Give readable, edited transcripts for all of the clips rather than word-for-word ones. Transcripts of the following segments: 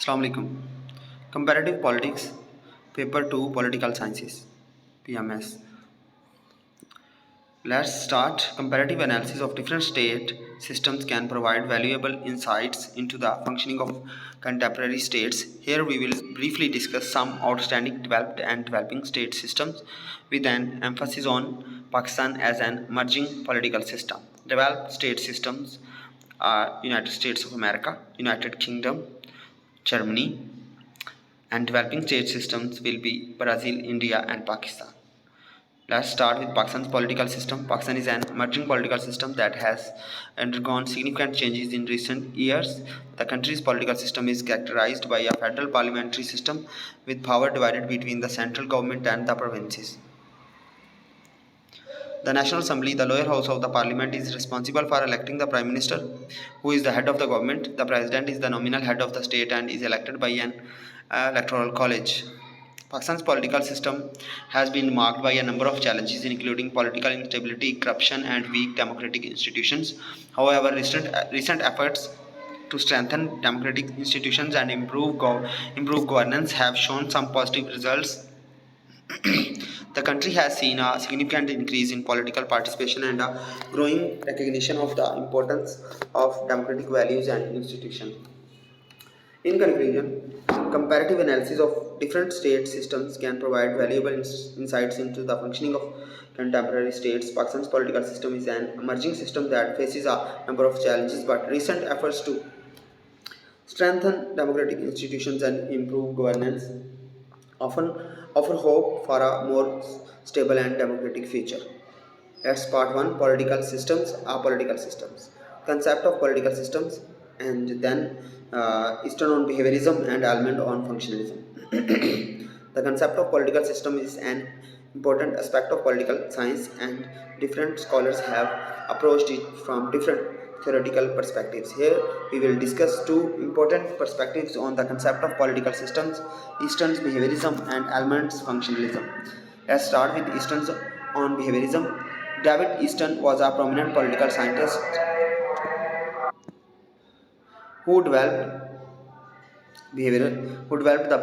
Assalamu alaikum. Comparative Politics, Paper 2, Political Sciences, PMS. Let's start. Comparative analysis of different state systems can provide valuable insights into the functioning of contemporary states. Here we will briefly discuss some outstanding developed and developing state systems with an emphasis on Pakistan as an emerging political system. Developed state systems are United States of America, United Kingdom, Germany, and developing state systems will be Brazil, India, and Pakistan. Let's start with Pakistan's political system. Pakistan is an emerging political system that has undergone significant changes in recent years. The country's political system is characterized by a federal parliamentary system with power divided between the central government and the provinces. The National Assembly, the lower house of the parliament, is responsible for electing the Prime Minister, who is the head of the government. The President is the nominal head of the state and is elected by an electoral college. Pakistan's political system has been marked by a number of challenges, including political instability, corruption, and weak democratic institutions. However, recent efforts to strengthen democratic institutions and improve governance have shown some positive results. The country has seen a significant increase in political participation and a growing recognition of the importance of democratic values and institutions. In conclusion, comparative analysis of different state systems can provide valuable insights into the functioning of contemporary states. Pakistan's political system is an emerging system that faces a number of challenges, but recent efforts to strengthen democratic institutions and improve governance often offer hope for a more stable and democratic future. That's part 1, political systems, apolitical systems. Concept of political systems, and then Eastern on behaviorism and element on functionalism. The concept of political system is an important aspect of political science, and different scholars have approached it from different theoretical perspectives. Here we will discuss two important perspectives on the concept of political systems: Eastern's behaviorism and Almond's functionalism. Let's start with Eastern's on behaviorism. David Easton was a prominent political scientist who developed the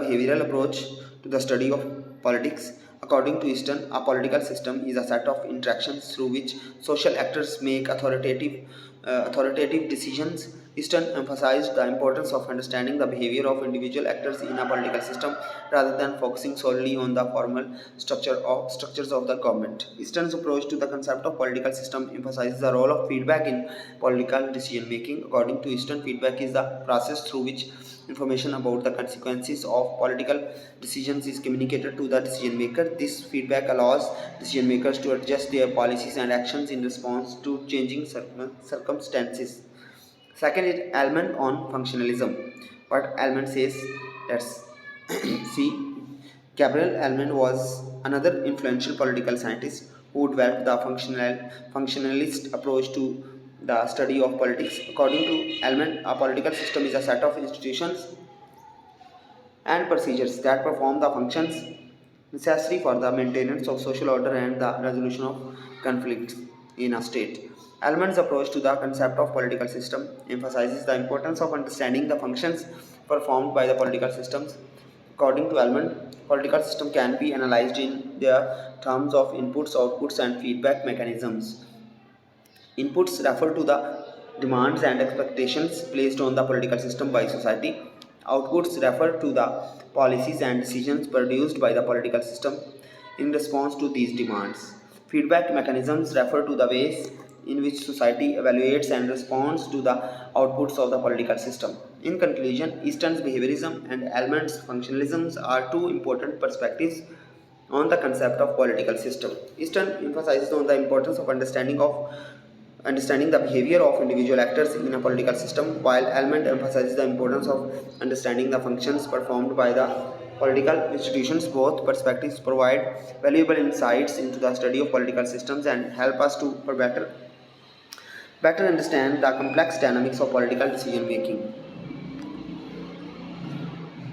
behavioral approach to the study of politics. According to Easton, a political system is a set of interactions through which social actors make authoritative decisions. Easton emphasized the importance of understanding the behavior of individual actors in a political system rather than focusing solely on the formal structures of the government. Easton's approach to the concept of political system emphasizes the role of feedback in political decision making. According to Easton, feedback is the process through which information about the consequences of political decisions is communicated to the decision maker. This feedback allows decision makers to adjust their policies and actions in response to changing circumstances. Second is element on functionalism. What Element says, let's see. Gabriel Element was another influential political scientist who developed the functionalist approach to the study of politics. According to Element, a political system is a set of institutions and procedures that perform the functions necessary for the maintenance of social order and the resolution of conflicts in a state. Almond's approach to the concept of political system emphasizes the importance of understanding the functions performed by the political systems. According to Almond, political system can be analyzed in their terms of inputs, outputs, and feedback mechanisms. Inputs refer to the demands and expectations placed on the political system by society. Outputs refer to the policies and decisions produced by the political system in response to these demands. Feedback mechanisms refer to the ways in which society evaluates and responds to the outputs of the political system. In conclusion, Easton's behaviorism and Almond's functionalism are two important perspectives on the concept of political system. Easton emphasizes on the importance of understanding the behavior of individual actors in a political system, while Almond emphasizes the importance of understanding the functions performed by the political institutions. Both perspectives provide valuable insights into the study of political systems and help us to better understand the complex dynamics of political decision making.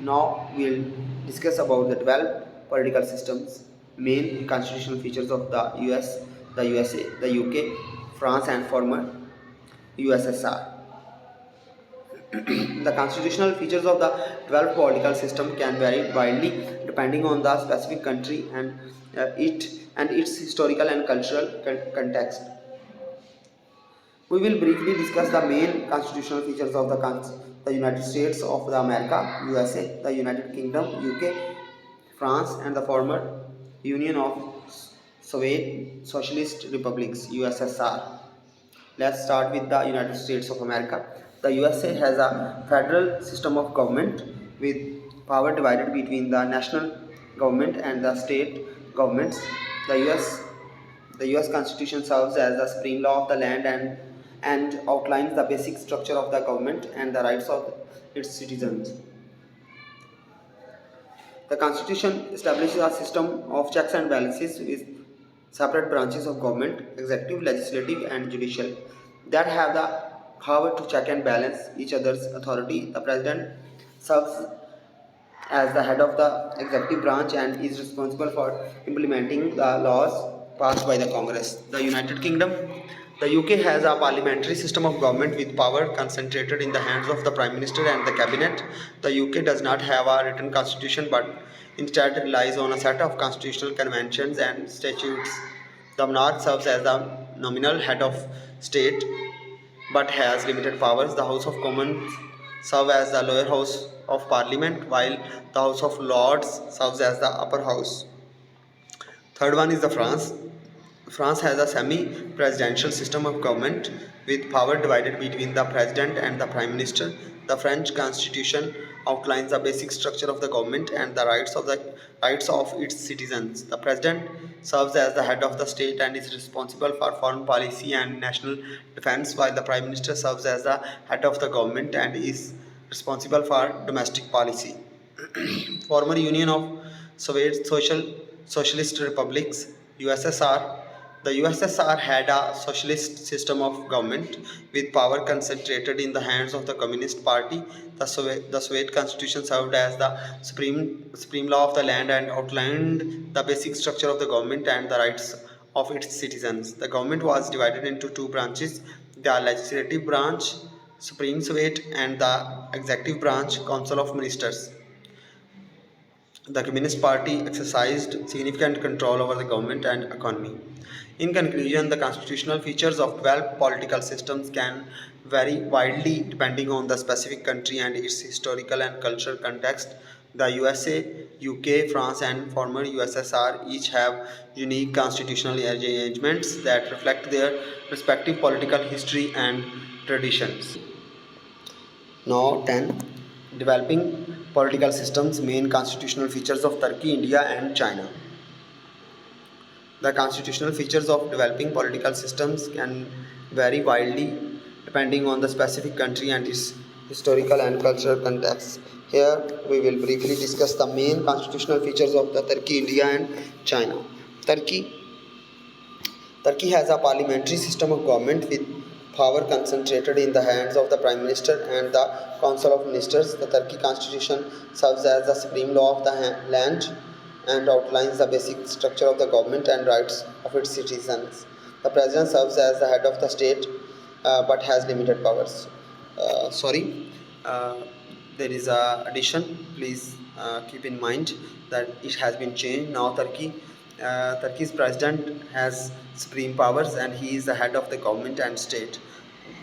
Now we'll discuss about the developed political systems, main constitutional features of the US, the USA, the UK, France, and former USSR. The constitutional features of the 12 political system can vary widely depending on the specific country and it and its historical and cultural context. We will briefly discuss the main constitutional features of the United States of the America, USA, the United Kingdom, UK, France, and the former Union of Soviet Socialist Republics, USSR. Let's start with the United States of America. The USA has a federal system of government with power divided between the national government and the state governments. The US the US Constitution serves as the supreme law of the land and outlines the basic structure of the government and the rights of its citizens. The Constitution establishes a system of checks and balances with separate branches of government, executive, legislative, and judicial, that have the power to check and balance each other's authority. The President serves as the head of the executive branch and is responsible for implementing the laws passed by the Congress. The United Kingdom. The UK has a parliamentary system of government with power concentrated in the hands of the Prime Minister and the Cabinet. The UK does not have a written constitution but instead relies on a set of constitutional conventions and statutes. The monarch serves as the nominal head of state but has limited powers. The House of Commons serve as the lower house of parliament while the House of Lords serves as the upper house. Third one is the France. France has a semi-presidential system of government with power divided between the president and the prime minister. The French constitution outlines the basic structure of the government and the rights of its citizens. The president serves as the head of the state and is responsible for foreign policy and national defense, while the prime minister serves as the head of the government and is responsible for domestic policy. Former Union of Soviet Socialist Republics, USSR. The USSR had a socialist system of government with power concentrated in the hands of the Communist Party. The Soviet Constitution served as the supreme law of the land and outlined the basic structure of the government and the rights of its citizens. The government was divided into two branches: the legislative branch, Supreme Soviet, and the executive branch, Council of Ministers. The Communist Party exercised significant control over the government and economy. In conclusion, the constitutional features of 12 political systems can vary widely depending on the specific country and its historical and cultural context. The USA, UK, France, and former USSR each have unique constitutional arrangements that reflect their respective political history and traditions. Now 10. Developing political systems, main constitutional features of Turkey, India and China. The constitutional features of developing political systems can vary widely depending on the specific country and its historical and cultural context. Here we will briefly discuss the main constitutional features of the Turkey, India and China. Turkey Turkey has a parliamentary system of government with power concentrated in the hands of the Prime Minister and the Council of Ministers. The Turkey Constitution serves as the supreme law of the land and outlines the basic structure of the government and rights of its citizens. The President serves as the head of the state but has limited powers. Sorry, uh, there is a addition. Please keep in mind that it has been changed. Now Turkey's president has supreme powers and he is the head of the government and state,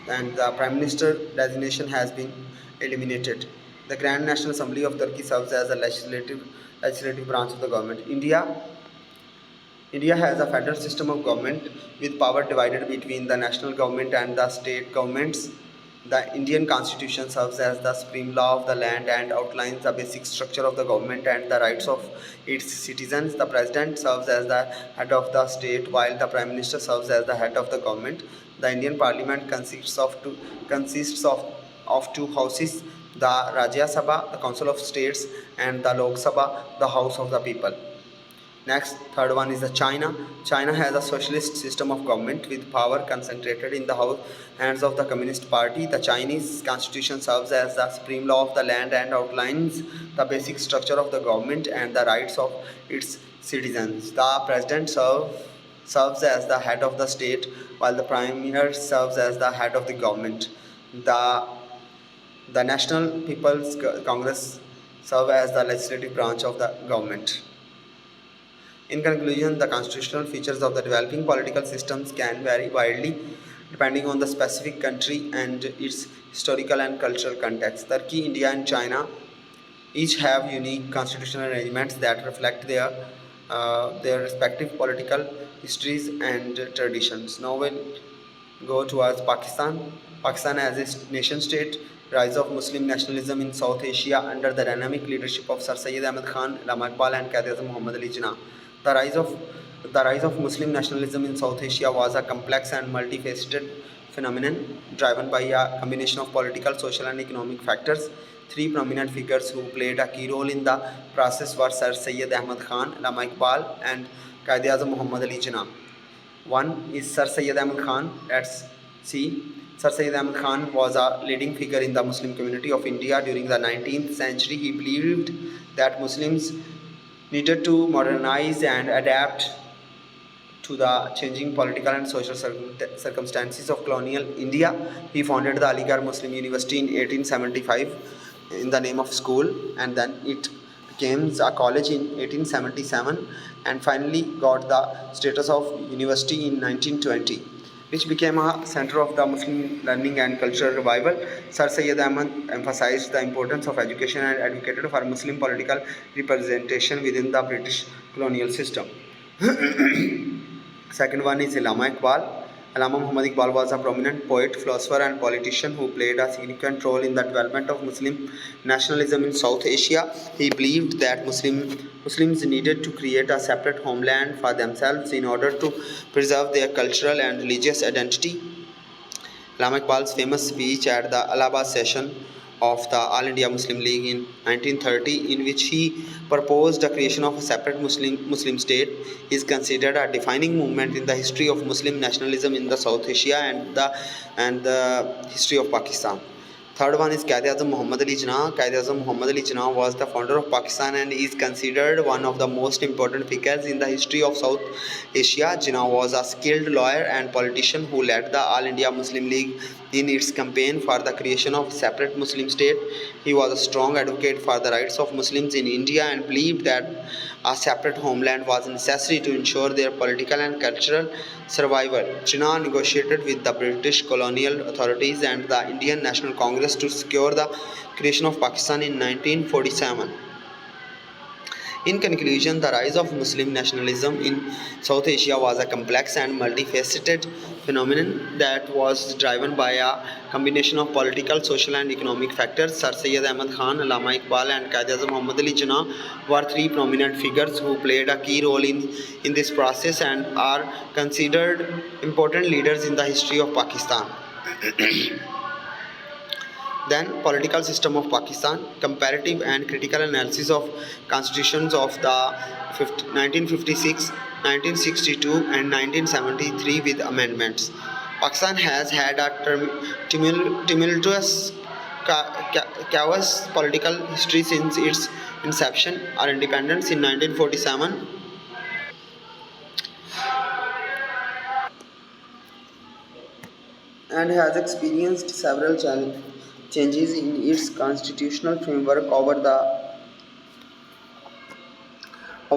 and the prime minister designation has been eliminated. The Grand National Assembly of Turkey serves as a legislative branch of the government. India has a federal system of government with power divided between the national government and the state governments. The Indian Constitution serves as the supreme law of the land and outlines the basic structure of the government and the rights of its citizens. The President serves as the head of the state, while the Prime Minister serves as the head of the government. The Indian Parliament consists of two houses: the Rajya Sabha, the Council of States, and the Lok Sabha, the House of the People. Next, third one is the China. China has a socialist system of government with power concentrated in the hands of the Communist Party. The Chinese constitution serves as the supreme law of the land and outlines the basic structure of the government and the rights of its citizens. The president serves as the head of the state, while the premier serves as the head of the government. The The National People's Congress serve as the legislative branch of the government. In conclusion, the constitutional features of the developing political systems can vary widely depending on the specific country and its historical and cultural context. Turkey, India, and China each have unique constitutional arrangements that reflect their respective political histories and traditions. Now we'll go towards Pakistan. Pakistan as a nation state, rise of Muslim nationalism in South Asia under the dynamic leadership of Sir Syed Ahmad Khan, Allama Iqbal, and Quaid Muhammad Ali Jinnah. The rise of the rise of Muslim nationalism in South Asia was a complex and multifaceted phenomenon driven by a combination of political, social, and economic factors. Three prominent figures who played a key role in the process were Sir Syed Ahmad Khan, Allama Iqbal, and Quaid Muhammad Ali Jinnah. One is Sir Syed Ahmad Khan. Let's see. Sir Syed Ahmad Khan was a leading figure in the Muslim community of India during the 19th century. He believed that Muslims needed to modernize and adapt to the changing political and social circumstances of colonial India. He founded the Aligarh Muslim University in 1875 in the name of school, and then it became a college in 1877 and finally got the status of university in 1920, which became a center of the Muslim learning and cultural revival. Sir Syed Ahmad emphasized the importance of education and advocated for Muslim political representation within the British colonial system. Second one is Allama Iqbal. Allama Muhammad Iqbal was a prominent poet, philosopher, and politician who played a significant role in the development of Muslim nationalism in South Asia. He believed that Muslims needed to create a separate homeland for themselves in order to preserve their cultural and religious identity. Allama Iqbal's famous speech at the Allahabad session of the All India Muslim League in 1930, in which he proposed the creation of a separate Muslim state, is considered a defining movement in the history of Muslim nationalism in the South Asia and the history of Pakistan. Third one is Quaid Muhammad Ali Jinnah. Quaid Muhammad Ali Jinnah was the founder of Pakistan and is considered one of the most important figures in the history of South Asia. Jinnah was a skilled lawyer and politician who led the All India Muslim League in its campaign for the creation of a separate Muslim state. He was a strong advocate for the rights of Muslims in India and believed that a separate homeland was necessary to ensure their political and cultural survival. Jinnah negotiated with the British colonial authorities and the Indian National Congress to secure the creation of Pakistan in 1947. In conclusion, the rise of Muslim nationalism in South Asia was a complex and multifaceted phenomenon that was driven by a combination of political, social, and economic factors. Sir Syed Ahmad Khan, Allama Iqbal, and Quaid Muhammad Ali Jinnah were three prominent figures who played a key role in this process and are considered important leaders in the history of Pakistan. Then political system of Pakistan, comparative and critical analysis of constitutions of the 1956, 1962 and 1973 with amendments. Pakistan has had a tumultuous chaos political history since its inception or independence in 1947. And has experienced several changes in its constitutional framework over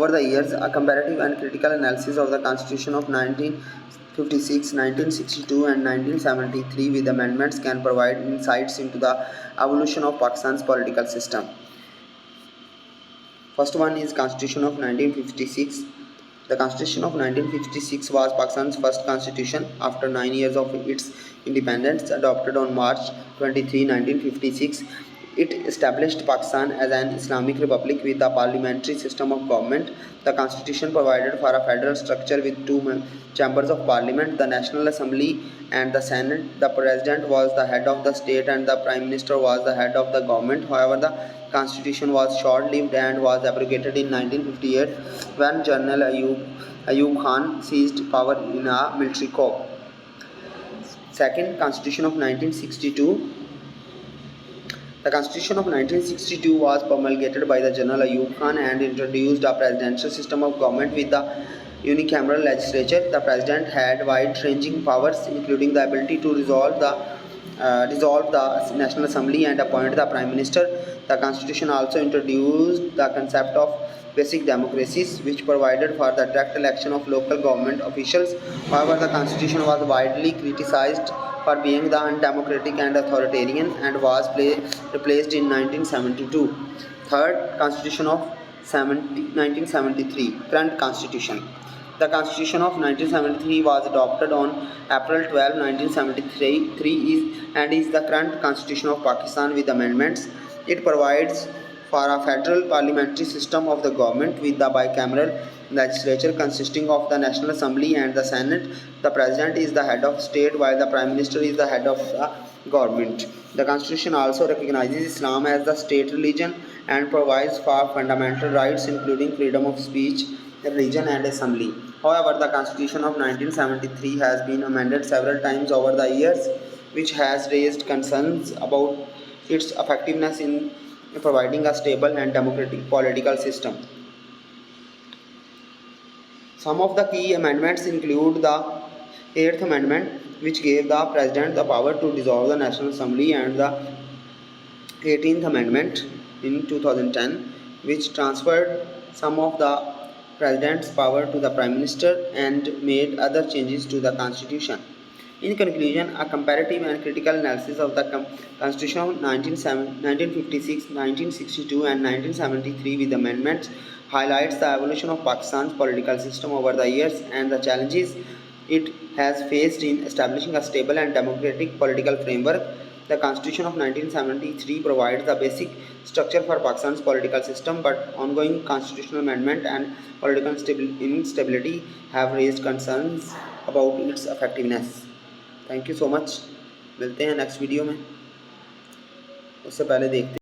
the years. A comparative and critical analysis of the Constitution of 1956, 1962, and 1973 with amendments can provide insights into the evolution of Pakistan's political system. First one is Constitution of 1956. The Constitution of 1956 was Pakistan's first constitution after 9 years of its independence, adopted on March 23, 1956. It established Pakistan as an Islamic republic with a parliamentary system of government. The constitution provided for a federal structure with two chambers of parliament, the National Assembly and the Senate. The president was the head of the state and the prime minister was the head of the government. However, the constitution was short-lived and was abrogated in 1958 when General Ayub Khan seized power in a military coup. Second, Constitution of 1962. The Constitution of 1962 was promulgated by the General Ayub Khan and introduced a presidential system of government with the unicameral legislature. The president had wide-ranging powers, including the ability to resolve the dissolved the National Assembly and appointed the Prime Minister. The Constitution also introduced the concept of basic democracies, which provided for the direct election of local government officials. However, the Constitution was widely criticized for being the undemocratic and authoritarian and was replaced in 1972. Third, Constitution of 1973, current Constitution. The Constitution of 1973 was adopted on April 12, 1973 and is the current Constitution of Pakistan with amendments. It provides for a federal parliamentary system of the government with the bicameral legislature consisting of the National Assembly and the Senate. The President is the head of state while the Prime Minister is the head of the government. The Constitution also recognizes Islam as the state religion and provides for fundamental rights including freedom of speech, religion and assembly. However, the Constitution of 1973 has been amended several times over the years, which has raised concerns about its effectiveness in providing a stable and democratic political system. Some of the key amendments include the 8th Amendment, which gave the President the power to dissolve the National Assembly, and the 18th Amendment in 2010, which transferred some of the President's power to the Prime Minister and made other changes to the Constitution. In conclusion, a comparative and critical analysis of the Constitution of 1956, 1962 and 1973 with amendments highlights the evolution of Pakistan's political system over the years and the challenges it has faced in establishing a stable and democratic political framework. The Constitution of 1973 provides the basic structure for Pakistan's political system, but ongoing constitutional amendment and political instability have raised concerns about its effectiveness. Thank you so much. मिलते हैं next video में। उससे पहले देखते